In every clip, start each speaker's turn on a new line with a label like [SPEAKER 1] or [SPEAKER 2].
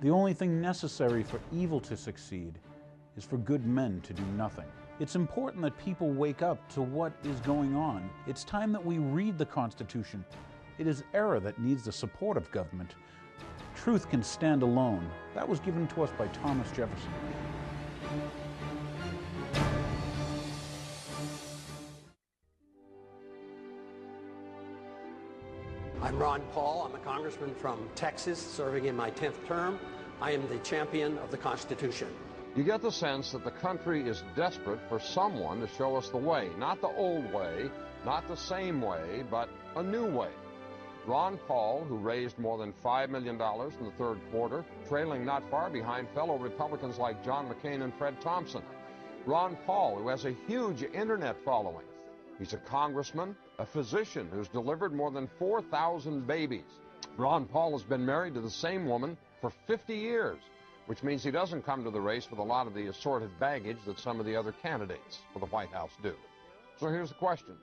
[SPEAKER 1] The only thing necessary for evil to succeed is for good men to do nothing. It's important that people wake up to what is going on. It's time that we read the Constitution. It is error that needs the support of government. Truth can stand alone. That was given to us by Thomas Jefferson.
[SPEAKER 2] I'm Ron Paul. I'm a congressman from Texas, serving in my 10th term. I am the champion of the Constitution.
[SPEAKER 3] You get the sense that the country is desperate for someone to show us the way. Not the old way, not the same way, but a new way. Ron Paul, who raised more than $5 million in the third quarter, trailing not far behind fellow Republicans like John McCain and Fred Thompson. Ron Paul, who has a huge internet following. He's a congressman, a physician who's delivered more than 4,000 babies. Ron Paul has been married to the same woman for 50 years, which means he doesn't come to the race with a lot of the assorted baggage that some of the other candidates for the White House do. So here's the question.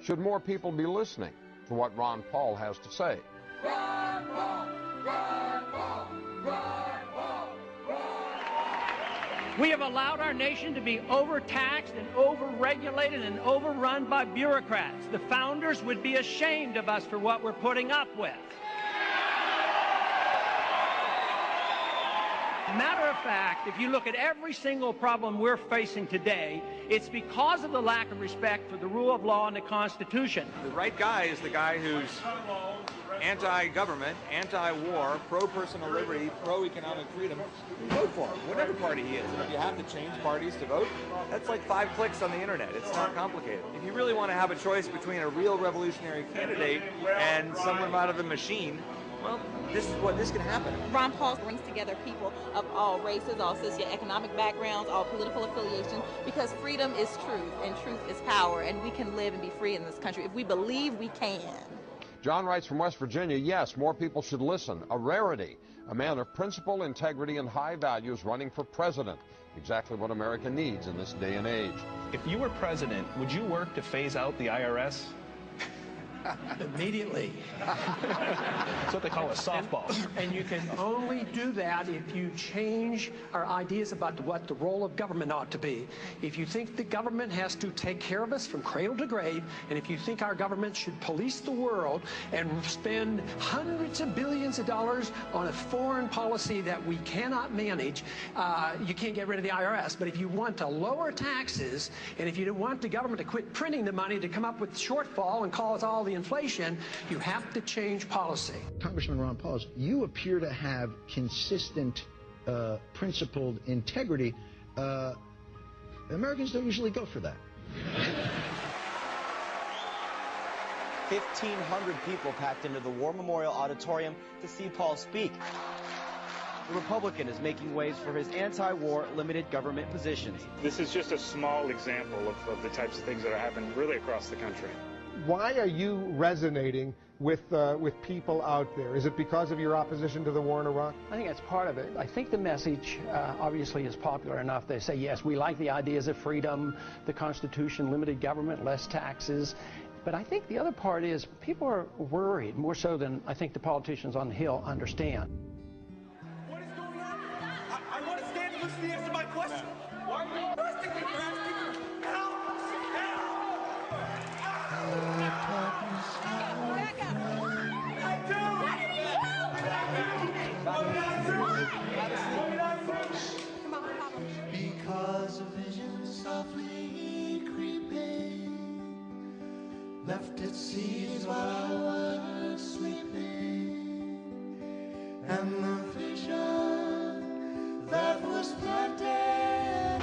[SPEAKER 3] Should more people be listening to what Ron Paul has to say?
[SPEAKER 4] Ron Paul! Ron Paul! Ron Paul! Ron Paul!
[SPEAKER 5] We have allowed our nation to be overtaxed and overregulated and overrun by bureaucrats. The founders would be ashamed of us for what we're putting up with. Matter of fact, if you look at every single problem we're facing today, it's because of the lack of respect for the rule of law and the Constitution.
[SPEAKER 6] The right guy is the guy who's anti-government, anti-war, pro-personal liberty, pro-economic freedom. Vote for him, whatever party he is. And if you have to change parties to vote, that's like 5 clicks on the internet. It's not complicated. If you really want to have a choice between a real revolutionary candidate and someone out of a machine, well, this can happen.
[SPEAKER 7] Ron Paul brings together people of all races, all socioeconomic backgrounds, all political affiliations, because freedom is truth, and truth is power, and we can live and be free in this country if we believe we can.
[SPEAKER 3] John writes from West Virginia, yes, more people should listen. A rarity. A man of principle, integrity, and high values running for president. Exactly what America needs in this day and age.
[SPEAKER 8] If you were president, would you work to phase out the IRS?
[SPEAKER 9] Immediately.
[SPEAKER 8] That's what they call a softball.
[SPEAKER 9] And you can only do that if you change our ideas about what the role of government ought to be. If you think the government has to take care of us from cradle to grave, and if you think our government should police the world and spend hundreds of billions of dollars on a foreign policy that we cannot manage, you can't get rid of the IRS. But if you want to lower taxes, and if you want the government to quit printing the money to come up with shortfall and cause all the inflation, you have to change policy.
[SPEAKER 10] Congressman Ron Paul, you appear to have consistent, principled integrity. Americans don't usually go for that.
[SPEAKER 11] 1,500 people packed into the War Memorial Auditorium to see Paul speak. The Republican is making waves for his anti-war limited government positions.
[SPEAKER 12] This is just a small example of the types of things that are happening really across the country.
[SPEAKER 13] Why are you resonating with people out there? Is it because of your opposition to the war in Iraq?
[SPEAKER 9] I think that's part of it. I think the message obviously is popular enough. They say, yes, we like the ideas of freedom, the Constitution, limited government, less taxes. But I think the other part is people are worried, more so than I think the politicians on the Hill understand.
[SPEAKER 4] What is going on? I want to stand and listen to the answer to my question. Why are you arresting me for asking you? Help!
[SPEAKER 14] Because a vision softly creeping left its seeds while I was sleeping, and the vision that was planted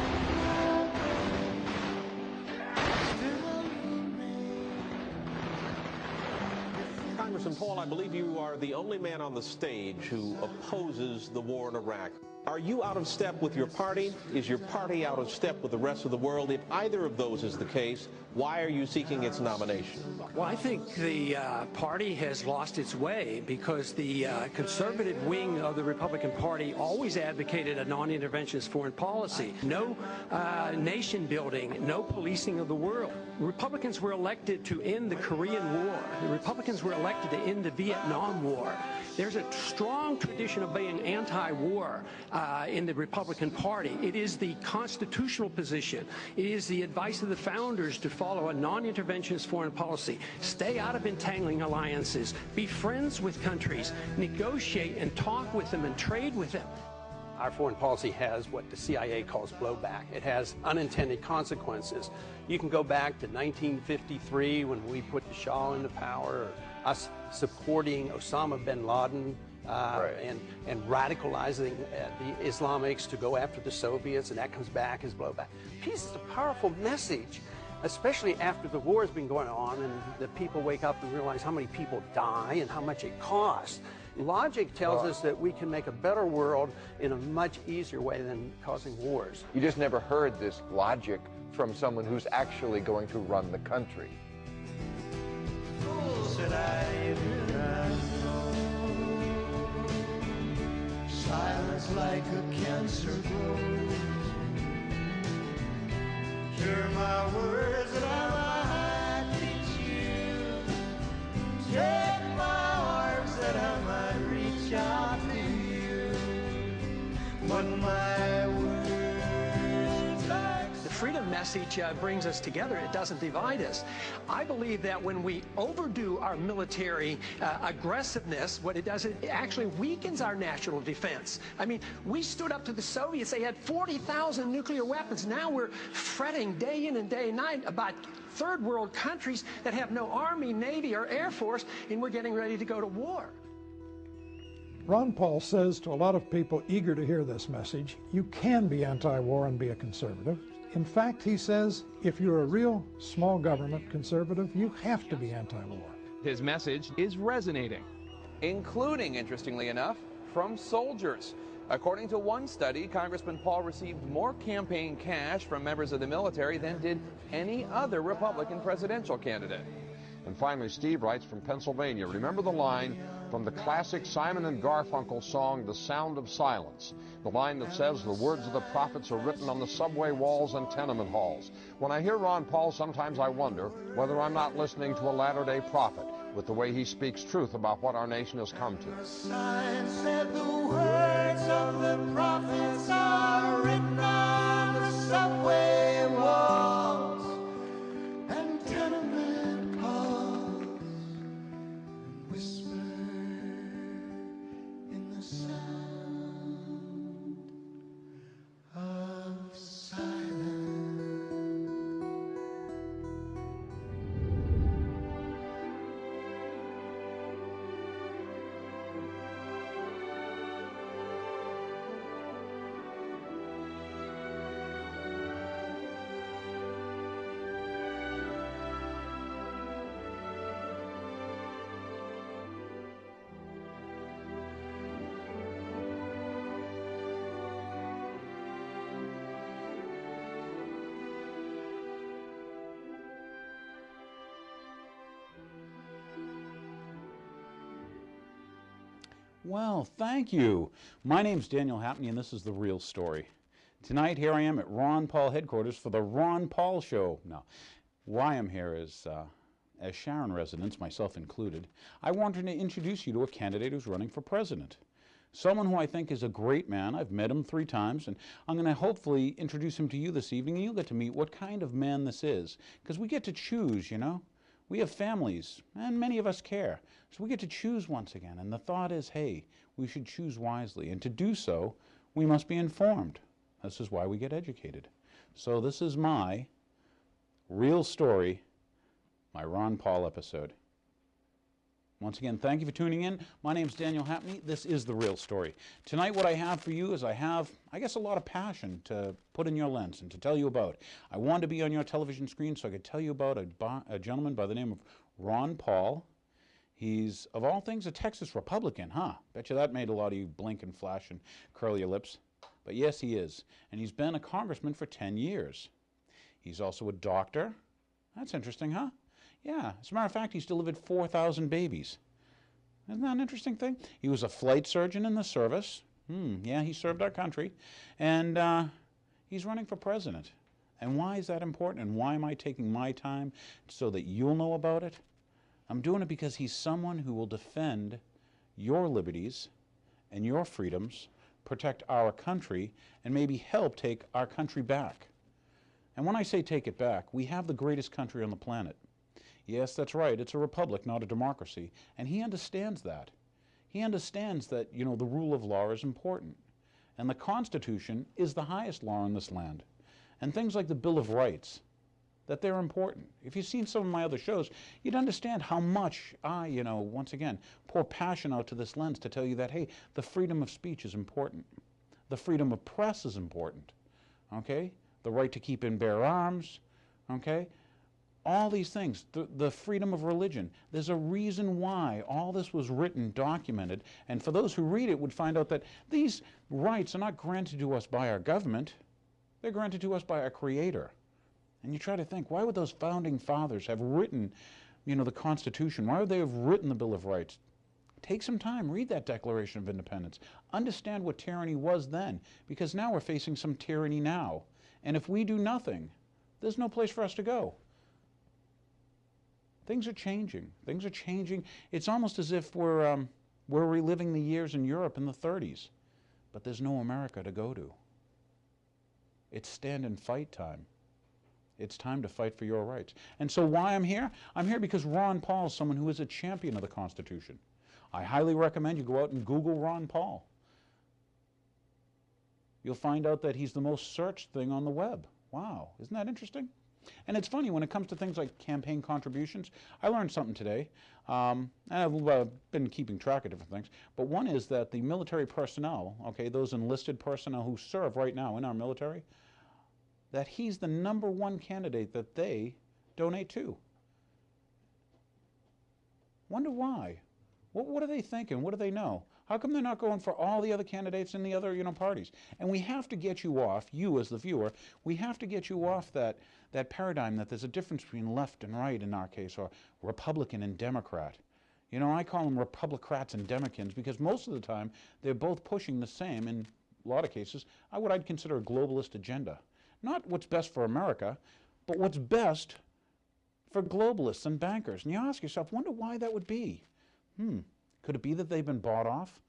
[SPEAKER 14] still remains.
[SPEAKER 15] Congressman Paul, I believe you are the only man on the stage who opposes the war in Iraq. Are you out of step with your party? Is your party out of step with the rest of the world? If either of those is the case, why are you seeking its nomination?
[SPEAKER 9] Well, I think the party has lost its way because the conservative wing of the Republican Party always advocated a non-interventionist foreign policy. No nation building, no policing of the world. Republicans were elected to end the Korean War. The Republicans were elected to end the Vietnam War. There's a strong tradition of being anti-war in the Republican Party. It is the constitutional position. It is the advice of the founders to follow a non-interventionist foreign policy. Stay out of entangling alliances. Be friends with countries. Negotiate and talk with them and trade with them.
[SPEAKER 2] Our foreign policy has what the CIA calls blowback. It has unintended consequences. You can go back to 1953 when we put the Shah into power, or us supporting Osama bin Laden and radicalizing the Islamics to go after the Soviets, and that comes back as blowback. Peace is a powerful message, especially after the war has been going on and the people wake up and realize how many people die and how much it costs. Logic tells us that we can make a better world in a much easier way than causing wars.
[SPEAKER 16] You just never heard this logic from someone who's actually going to run the country.
[SPEAKER 14] Said I did not know. Silence like a cancer grows. Hear my words that I might teach you. Take my arms that I might reach out to you. But my words like
[SPEAKER 9] The freedom message brings us together. It doesn't divide us. I believe that when we overdo our military aggressiveness, what it does, it actually weakens our national defense. I mean, we stood up to the Soviets. They had 40,000 nuclear weapons. Now we're fretting day in and day night about third world countries that have no army, navy, or air force, and we're getting ready to go to war.
[SPEAKER 17] Ron Paul says to a lot of people eager to hear this message, you can be anti-war and be a conservative. In fact, he says, if you're a real small government conservative, you have to be anti-war.
[SPEAKER 18] His message is resonating, including, interestingly enough, from soldiers. According to one study, Congressman Paul received more campaign cash from members of the military than did any other Republican presidential candidate.
[SPEAKER 3] And finally, Steve writes from Pennsylvania, remember the line from the classic Simon and Garfunkel song, The Sound of Silence, the line that says the words of the prophets are written on the subway walls and tenement halls. When I hear Ron Paul, sometimes I wonder whether I'm not listening to a latter-day prophet with the way he speaks truth about what our nation has come to.
[SPEAKER 14] the sign said the words of the prophets are written on the subway walls and tenement halls and whisper in the sound of silence.
[SPEAKER 1] Well, thank you. My name's Daniel Hapney, and this is The Real Story. Tonight, here I am at Ron Paul headquarters for the Ron Paul Show. Now, why I'm here is, as Sharon residents, myself included, I wanted to introduce you to a candidate who's running for president. Someone who I think is a great man. I've met him 3 times, and I'm going to hopefully introduce him to you this evening, and you'll get to meet what kind of man this is. Because we get to choose, you know. We have families, and many of us care. So we get to choose once again. And the thought is, hey, we should choose wisely. And to do so, we must be informed. This is why we get educated. So this is my real story, my Ron Paul episode. Once again, thank you for tuning in. My name's Daniel Hapney. This is The Real Story. Tonight what I have for you is I guess, a lot of passion to put in your lens and to tell you about. I wanted to be on your television screen so I could tell you about a gentleman by the name of Ron Paul. He's, of all things, a Texas Republican, huh? Bet you that made a lot of you blink and flash and curl your lips. But yes, he is. And he's been a congressman for 10 years. He's also a doctor. That's interesting, huh? Yeah, as a matter of fact, he's delivered 4,000 babies. Isn't that an interesting thing? He was a flight surgeon in the service. Yeah, he served our country. And he's running for president. And why is that important? And why am I taking my time so that you'll know about it? I'm doing it because he's someone who will defend your liberties and your freedoms, protect our country, and maybe help take our country back. And when I say take it back, we have the greatest country on the planet. Yes, that's right, it's a republic, not a democracy. And he understands that. He understands that, you know, the rule of law is important. And the Constitution is the highest law in this land. And things like the Bill of Rights, that they're important. If you've seen some of my other shows, you'd understand how much I, you know, once again, pour passion out to this lens to tell you that, hey, the freedom of speech is important. The freedom of press is important, okay? The right to keep and bear arms, okay? All these things, the freedom of religion. There's a reason why all this was written, documented, and for those who read it would find out that these rights are not granted to us by our government, they're granted to us by our Creator. And you try to think, why would those founding fathers have written, you know, the Constitution? Why would they have written the Bill of Rights? Take some time, read that Declaration of Independence. Understand what tyranny was then, because now we're facing some tyranny now. And if we do nothing, there's no place for us to go. Things are changing. Things are changing. It's almost as if we're reliving the years in Europe in the 30s. But there's no America to go to. It's stand and fight time. It's time to fight for your rights. And so why I'm here? I'm here because Ron Paul is someone who is a champion of the Constitution. I highly recommend you go out and Google Ron Paul. You'll find out that he's the most searched thing on the web. Wow, isn't that interesting? And it's funny, when it comes to things like campaign contributions, I learned something today. And I've been keeping track of different things. But one is that the military personnel, okay, those enlisted personnel who serve right now in our military, that he's the #1 candidate that they donate to. Wonder why? What are they thinking? What do they know? How come they're not going for all the other candidates in the other, you know, parties? And we have to get you off, you as the viewer, we have to get you off that paradigm that there's a difference between left and right in our case, or Republican and Democrat. You know, I call them Republicrats and Democrats because most of the time they're both pushing the same, in a lot of cases, what I'd consider a globalist agenda. Not what's best for America, but what's best for globalists and bankers. And you ask yourself, wonder why that would be? Could it be that they've been bought off?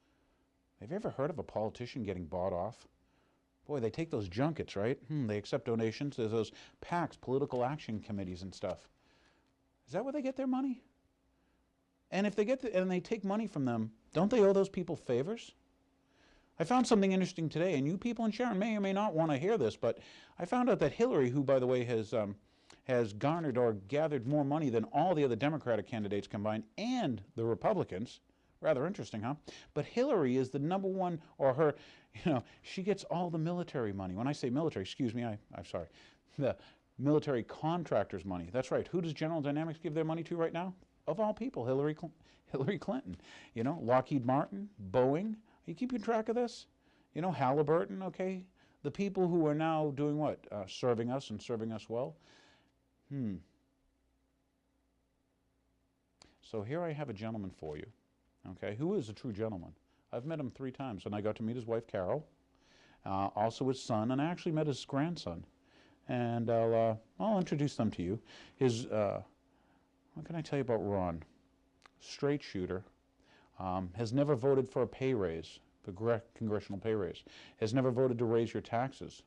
[SPEAKER 1] Have you ever heard of a politician getting bought off? Boy, they take those junkets, right? They accept donations. There's those PACs, political action committees and stuff. Is that where they get their money? And if they and they take money from them, don't they owe those people favors? I found something interesting today, and you people in Sharon may or may not want to hear this, but I found out that Hillary, who, by the way, has garnered or gathered more money than all the other Democratic candidates combined and the Republicans. Rather interesting, huh? But Hillary is the #1, or her, you know, she gets all the military money. When I say military, excuse me, I'm sorry, the military contractors' money. That's right. Who does General Dynamics give their money to right now? Of all people, Hillary Clinton. You know, Lockheed Martin, Boeing. Are you keeping track of this? You know, Halliburton, okay? The people who are now doing what? Serving us and serving us well. So here I have a gentleman for you, okay, who is a true gentleman. I've met him 3 times, and I got to meet his wife, Carol, also his son, and I actually met his grandson. And I'll introduce them to you. What can I tell you about Ron? Straight shooter, has never voted for a pay raise, the congressional pay raise, has never voted to raise your taxes,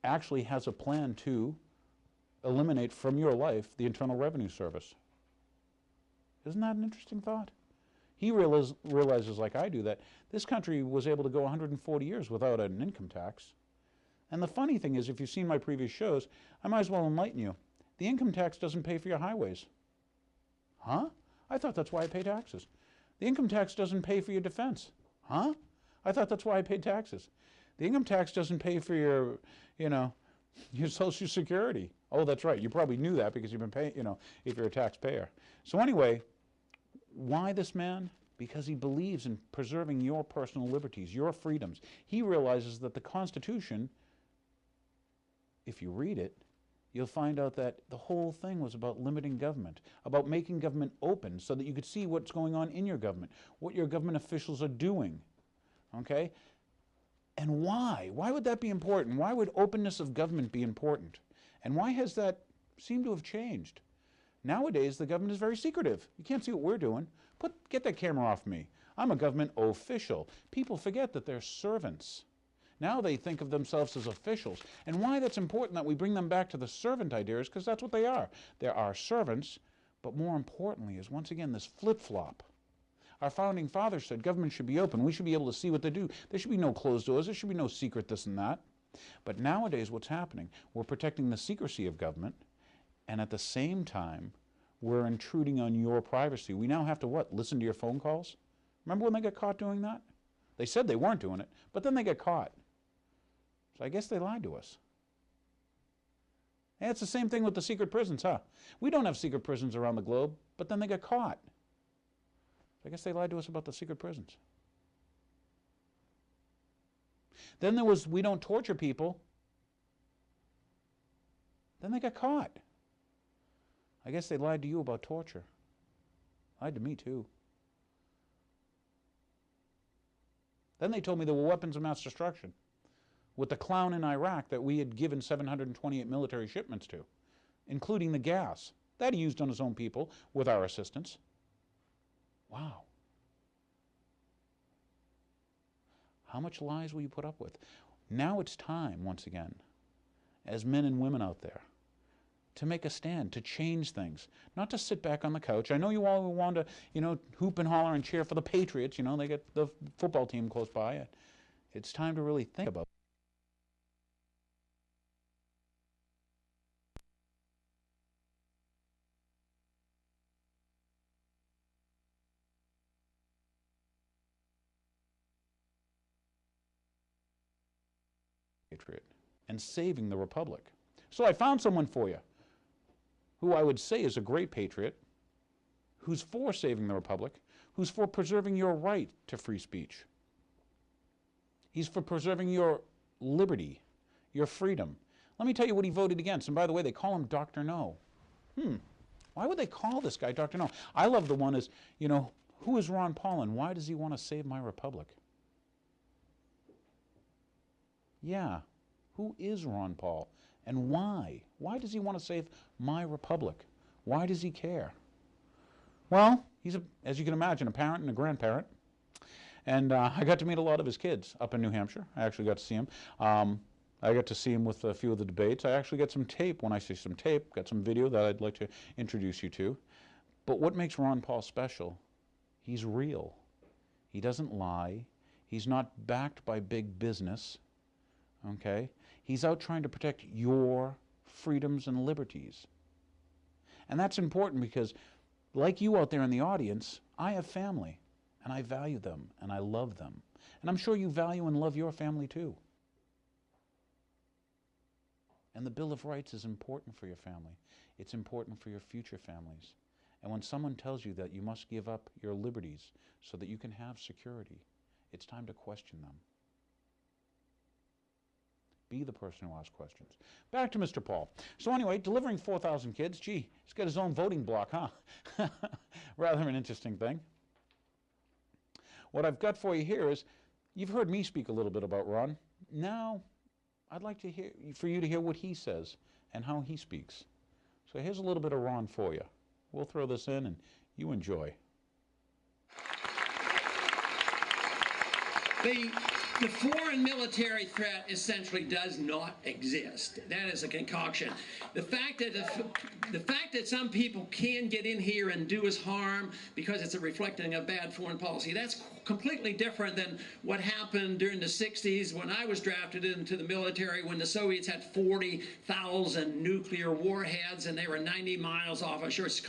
[SPEAKER 1] actually has a plan to eliminate from your life the Internal Revenue Service. Isn't that an interesting thought? He realizes, like I do, that this country was able to go 140 years without an income tax. And the funny thing is, if you've seen my previous shows, I might as well enlighten you. The income tax doesn't pay for your highways. Huh? I thought that's why I pay taxes. The income tax doesn't pay for your defense. Huh? I thought that's why I paid taxes. The income tax doesn't pay for your, you know, your Social Security. Oh, that's right. You probably knew that because you've been paying, you know, if you're a taxpayer. So anyway, why this man? Because he believes in preserving your personal liberties, your freedoms. He realizes that the Constitution, if you read it, you'll find out that the whole thing was about limiting government, about making government open so that you could see what's going on in your government, what your government officials are doing, okay? And why? Why would that be important? Why would openness of government be important? And why has that seemed to have changed? Nowadays, the government is very secretive. You can't see what we're doing. Get that camera off me. I'm a government official. People forget that they're servants. Now they think of themselves as officials. And why that's important that we bring them back to the servant idea is because that's what they are. They're our servants, but more importantly is, once again, this flip-flop. Our founding fathers said government should be open. We should be able to see what they do. There should be no closed doors. There should be no secret this and that. But nowadays what's happening, we're protecting the secrecy of government, and at the same time, we're intruding on your privacy. We now have to what? Listen to your phone calls? Remember when they got caught doing that? They said they weren't doing it, but then they got caught. So I guess they lied to us. And it's the same thing with the secret prisons, huh? We don't have secret prisons around the globe, but then they got caught. So I guess they lied to us about the secret prisons. Then there was, we don't torture people. Then they got caught. I guess they lied to you about torture. Lied to me too. Then they told me there were weapons of mass destruction with the clown in Iraq that we had given 728 military shipments to, including the gas that he used on his own people with our assistance. Wow. How much lies will you put up with? Now it's time, once again, as men and women out there, to make a stand, to change things, not to sit back on the couch. I know you all want to, hoop and holler and cheer for the Patriots. They get the football team close by. It's time to really think about Patriot and saving the Republic. So I found someone for you who I would say is a great patriot, who's for saving the Republic, who's for preserving your right to free speech. He's for preserving your liberty, your freedom. Let me tell you what he voted against. And by the way, they call him Dr. No. Why would they call this guy Dr. No? I love the one is, who is Ron Paul and why does he want to save my Republic? Yeah, who is Ron Paul? And why? Why does he want to save my Republic? Why does he care? Well, he's, as you can imagine, a parent and a grandparent. And I got to meet a lot of his kids up in New Hampshire. I actually got to see him. I got to see him with a few of the debates. I actually got some tape. When I say some tape, got some video that I'd like to introduce you to. But what makes Ron Paul special? He's real. He doesn't lie. He's not backed by big business. Okay? He's out trying to protect your freedoms and liberties. And that's important because, like you out there in the audience, I have family, and I value them, and I love them. And I'm sure you value and love your family too. And the Bill of Rights is important for your family. It's important for your future families. And when someone tells you that you must give up your liberties so that you can have security, it's time to question them. Be the person who asks questions. Back to Mr. Paul. So anyway, delivering 4,000 kids, gee, he's got his own voting block, huh? Rather an interesting thing. What I've got for you here is, you've heard me speak a little bit about Ron. Now, I'd like to hear, for you to hear what he says and how he speaks. So here's a little bit of Ron for you. We'll throw this in and you enjoy.
[SPEAKER 5] The foreign military threat essentially does not exist. That is a concoction. The fact that some people can get in here and do us harm because it's a reflecting of bad foreign policy, that's completely different than what happened during the 60s when I was drafted into the military, when the Soviets had 40,000 nuclear warheads and they were 90 miles off our shore. It's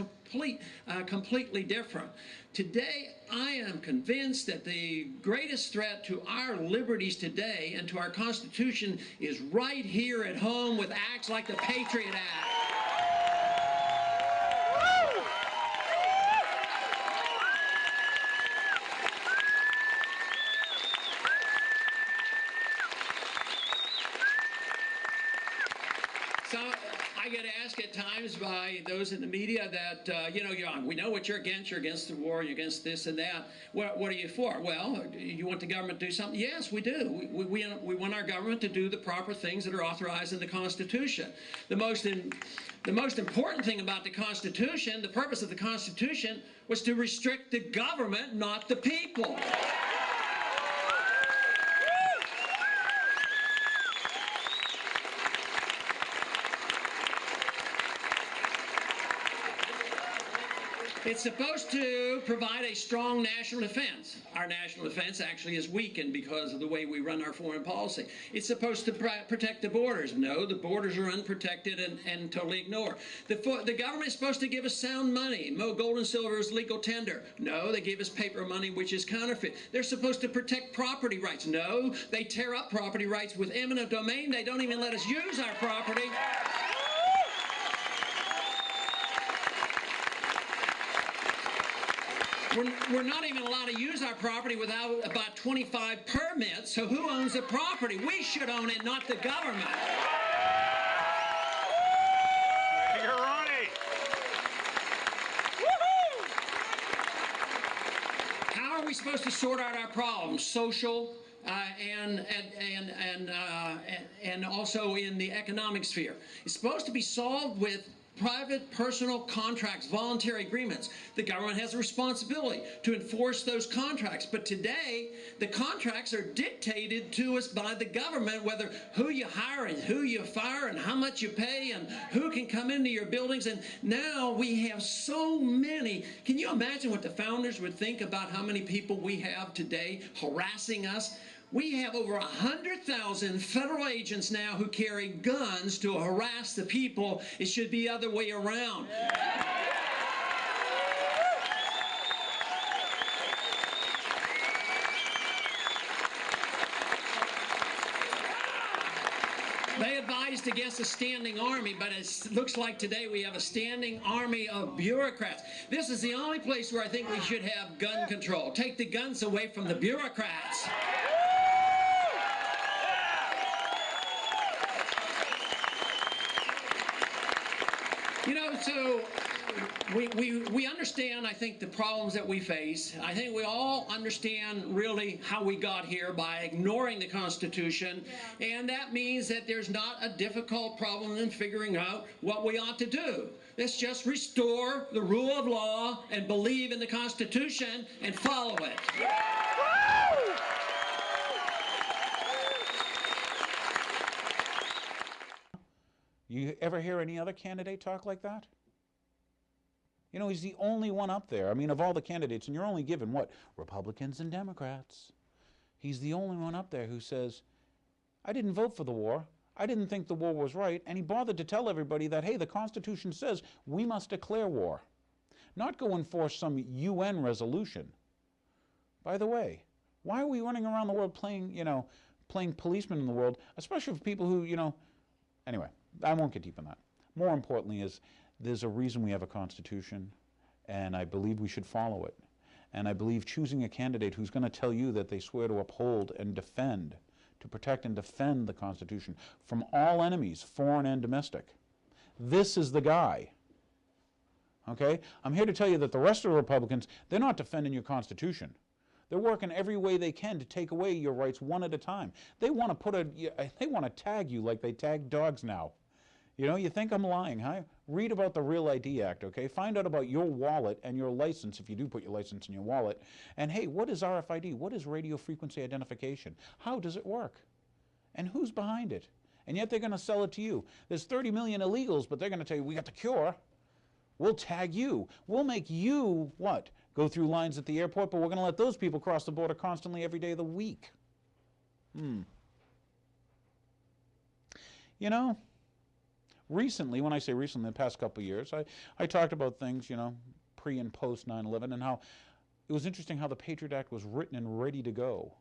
[SPEAKER 5] completely different. Today, I am convinced that the greatest threat to our liberties today and to our Constitution is right here at home with acts like the Patriot Act. So I get asked at times by those in the media that, you know, we know what you're against the war, you're against this and that. What are you for? Well, you want the government to do something? Yes, we do. We want our government to do the proper things that are authorized in the Constitution. The most important thing about the Constitution, the purpose of the Constitution, was to restrict the government, not the people. It's supposed to provide a strong national defense. Our national defense actually is weakened because of the way we run our foreign policy. It's supposed to protect the borders. No, the borders are unprotected and totally ignored. The government is supposed to give us sound money. Gold and silver is legal tender. No, they give us paper money, which is counterfeit. They're supposed to protect property rights. No, they tear up property rights with eminent domain. They don't even let us use our property. We're not even allowed to use our property without about 25 permits, so who owns the property? We should own it, not the government. How are we supposed to sort out our problems? Social, and also in the economic sphere. It's supposed to be solved with private personal contracts, voluntary agreements. The government has a responsibility to enforce those contracts. But today, the contracts are dictated to us by the government, whether who you hire and who you fire and how much you pay and who can come into your buildings. And now we have so many. Can you imagine what the founders would think about how many people we have today harassing us? We have over 100,000 federal agents now who carry guns to harass the people. It should be the other way around. They advised against a standing army, but it looks like today we have a standing army of bureaucrats. This is the only place where I think we should have gun control. Take the guns away from the bureaucrats. You know, so we understand, I think, the problems that we face. I think we all understand really how we got here by ignoring the Constitution, and that means that there's not a difficult problem in figuring out what we ought to do. Let's just restore the rule of law and believe in the Constitution and follow it.
[SPEAKER 1] You ever hear any other candidate talk like that? You know, he's the only one up there. I mean, of all the candidates, and you're only given, what, Republicans and Democrats. He's the only one up there who says, I didn't vote for the war. I didn't think the war was right. And he bothered to tell everybody that, hey, the Constitution says we must declare war, not go enforce some UN resolution. By the way, why are we running around the world playing, playing policemen in the world, especially for people who, anyway. I won't get deep in that. More importantly is there's a reason we have a Constitution, and I believe we should follow it. And I believe choosing a candidate who's going to tell you that they swear to uphold and defend, to protect and defend the Constitution from all enemies, foreign and domestic. This is the guy. Okay? I'm here to tell you that the rest of the Republicans, they're not defending your Constitution. They're working every way they can to take away your rights one at a time. They want to tag you like they tag dogs now. You know, you think I'm lying, huh? Read about the Real ID Act, okay? Find out about your wallet and your license, if you do put your license in your wallet. And hey, what is RFID? What is radio frequency identification? How does it work? And who's behind it? And yet they're going to sell it to you. There's 30 million illegals, but they're going to tell you, we got the cure. We'll tag you. We'll make you, what? Go through lines at the airport, but we're going to let those people cross the border constantly every day of the week. You know, recently, when I say recently, the past couple of years, I talked about things, pre and post 9/11, and how it was interesting how the Patriot Act was written and ready to go.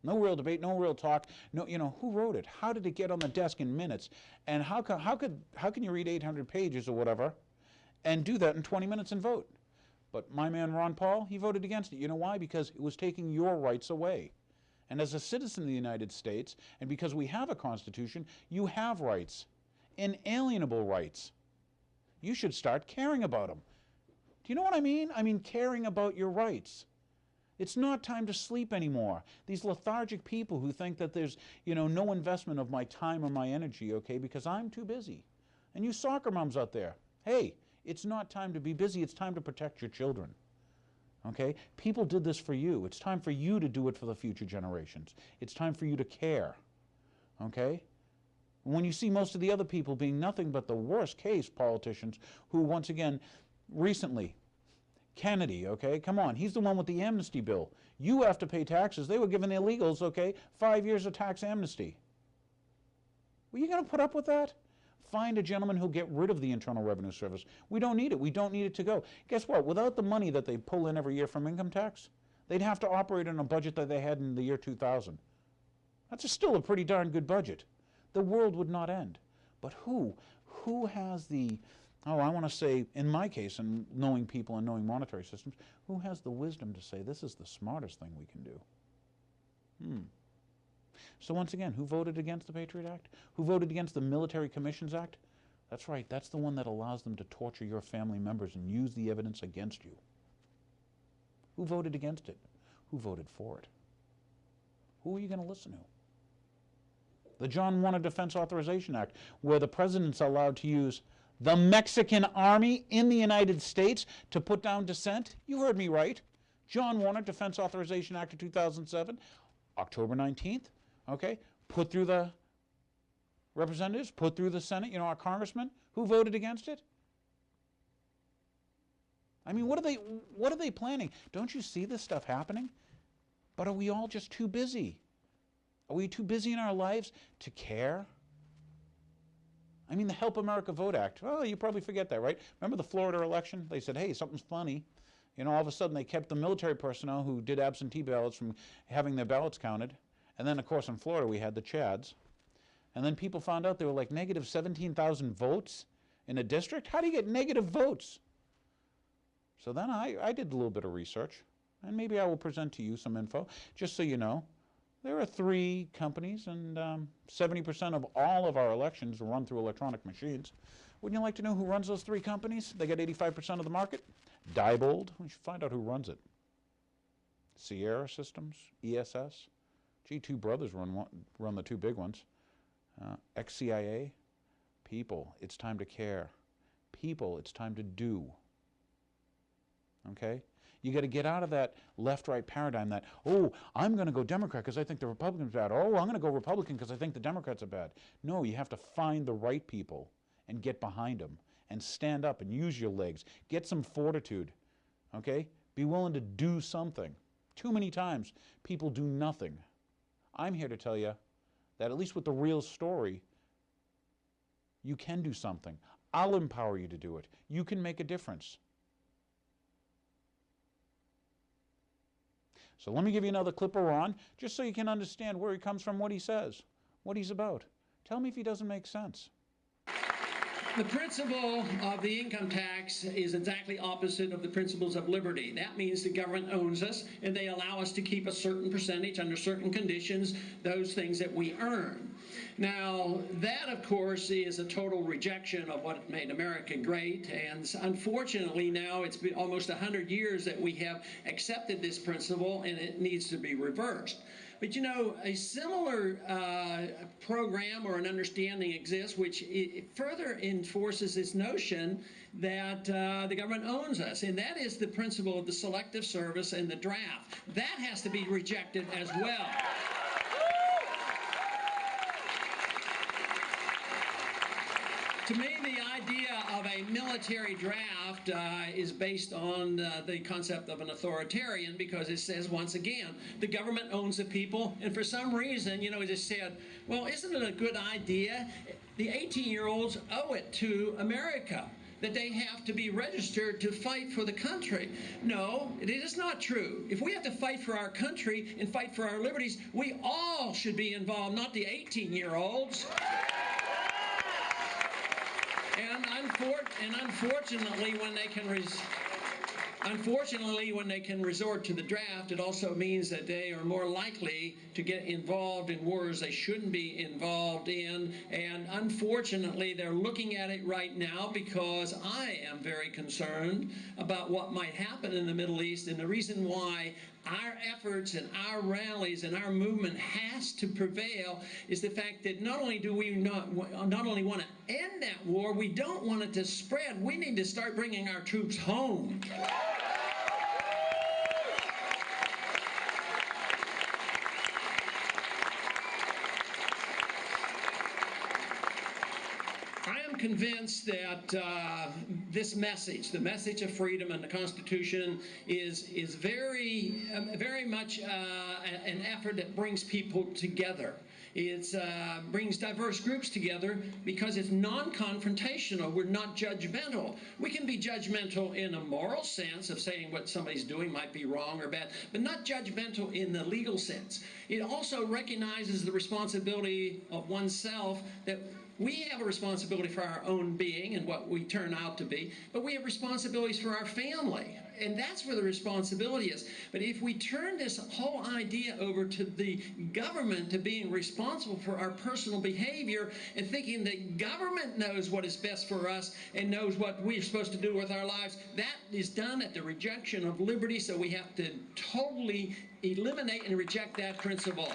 [SPEAKER 1] No real debate, no real talk. No, who wrote it? How did it get on the desk in minutes? And how can you read 800 pages or whatever and do that in 20 minutes and vote? But my man Ron Paul, he voted against it. You know why? Because it was taking your rights away. And as a citizen of the United States, and because we have a Constitution, you have rights, inalienable rights. You should start caring about them. Do you know what I mean? I mean caring about your rights. It's not time to sleep anymore. These lethargic people who think that there's, no investment of my time or my energy, okay, because I'm too busy. And you soccer moms out there, hey, it's not time to be busy. It's time to protect your children. Okay? People did this for you. It's time for you to do it for the future generations. It's time for you to care. Okay? When you see most of the other people being nothing but the worst case politicians who, once again, recently, Kennedy, okay, come on, he's the one with the amnesty bill. You have to pay taxes. They were giving the illegals, okay, 5 years of tax amnesty. Were you going to put up with that? Find a gentleman who'll get rid of the Internal Revenue Service. We don't need it. We don't need it to go. Guess what? Without the money that they pull in every year from income tax, they'd have to operate on a budget that they had in the year 2000. That's still a pretty darn good budget. The world would not end. But who has the, I want to say, in my case, and knowing people and knowing monetary systems, who has the wisdom to say this is the smartest thing we can do? So once again, who voted against the Patriot Act? Who voted against the Military Commissions Act? That's right, that's the one that allows them to torture your family members and use the evidence against you. Who voted against it? Who voted for it? Who are you going to listen to? The John Warner Defense Authorization Act, where the president's allowed to use the Mexican army in the United States to put down dissent. You heard me right. John Warner Defense Authorization Act of 2007, October 19th, okay, put through the representatives, put through the Senate, our congressmen. Who voted against it? I mean, what are they planning? Don't you see this stuff happening? But are we all just too busy? Are we too busy in our lives to care? I mean, the Help America Vote Act. Well, you probably forget that, right? Remember the Florida election? They said, hey, something's funny. All of a sudden they kept the military personnel who did absentee ballots from having their ballots counted. And then, of course, in Florida we had the Chads. And then people found out there were like negative 17,000 votes in a district. How do you get negative votes? So then I did a little bit of research. And maybe I will present to you some info, just so you know. There are 3 companies, and 70% of all of our elections run through electronic machines. Wouldn't you like to know who runs those 3 companies? They get 85% of the market. Diebold, we should find out who runs it. Sierra Systems, ESS. Two brothers run the 2 big ones. XCIA. People, it's time to care. People, it's time to do. Okay? You got to get out of that left-right paradigm that, I'm going to go Democrat because I think the Republicans are bad. I'm going to go Republican because I think the Democrats are bad. No, you have to find the right people and get behind them and stand up and use your legs. Get some fortitude, okay? Be willing to do something. Too many times, people do nothing. I'm here to tell you that at least with the real story, you can do something. I'll empower you to do it. You can make a difference. So let me give you another clip of Ron, just so you can understand where he comes from, what he says, what he's about. Tell me if he doesn't make sense.
[SPEAKER 5] The principle of the income tax is exactly opposite of the principles of liberty. That means the government owns us, and they allow us to keep a certain percentage under certain conditions, those things that we earn. Now, that, of course, is a total rejection of what made America great, and unfortunately now it's been almost 100 years that we have accepted this principle, and it needs to be reversed. But a similar program or an understanding exists which further enforces this notion that the government owns us, and that is the principle of the selective service and the draft. That has to be rejected as well. To me, the idea of a military draft is based on the concept of an authoritarian, because it says, once again, the government owns the people, and for some reason, it just said, well, isn't it a good idea? The 18-year-olds owe it to America that they have to be registered to fight for the country. No, it is not true. If we have to fight for our country and fight for our liberties, we all should be involved, not the 18-year-olds. And unfortunately, when they can Unfortunately, when they can resort to the draft, it also means that they are more likely to get involved in wars they shouldn't be involved in. And unfortunately, they're looking at it right now because I am very concerned about what might happen in the Middle East. And the reason why our efforts and our rallies and our movement has to prevail is the fact that not only do we not only want to end that war, we don't want it to spread. We need to start bringing our troops home. Convinced that this message, the message of freedom and the Constitution, is very much an effort that brings people together. It brings diverse groups together because it's non-confrontational. We're not judgmental. We can be judgmental in a moral sense of saying what somebody's doing might be wrong or bad, but not judgmental in the legal sense. It also recognizes the responsibility of oneself, that we have a responsibility for our own being and what we turn out to be, but we have responsibilities for our family, and that's where the responsibility is. But if we turn this whole idea over to the government, to being responsible for our personal behavior and thinking that government knows what is best for us and knows what we're supposed to do with our lives, that is done at the rejection of liberty, so we have to totally eliminate and reject that principle.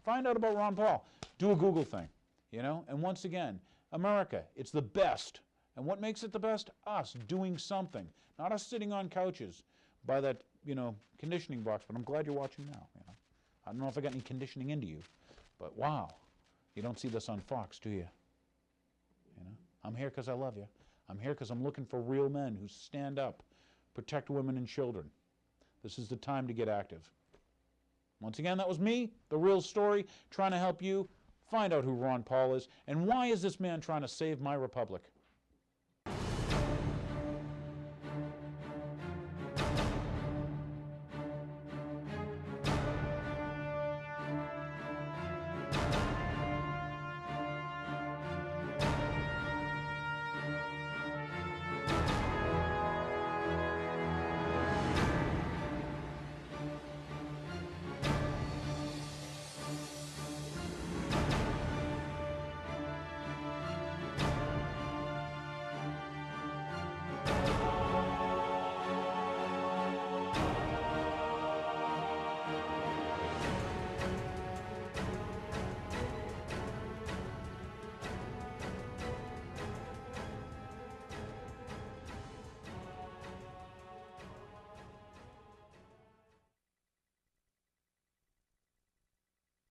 [SPEAKER 1] Find out about Ron Paul. Do a Google thing, you know? And once again, America, it's the best. And what makes it the best? Us doing something. Not us sitting on couches by that, you know, conditioning box. But I'm glad you're watching now, you know? I don't know if I got any conditioning into you, but wow. You don't see this on Fox, do you? You know? I'm here because I love you. I'm here because I'm looking for real men who stand up, protect women and children. This is the time to get active. Once again, that was me, The Real Story, trying to help you find out who Ron Paul is and why is this man trying to save my republic.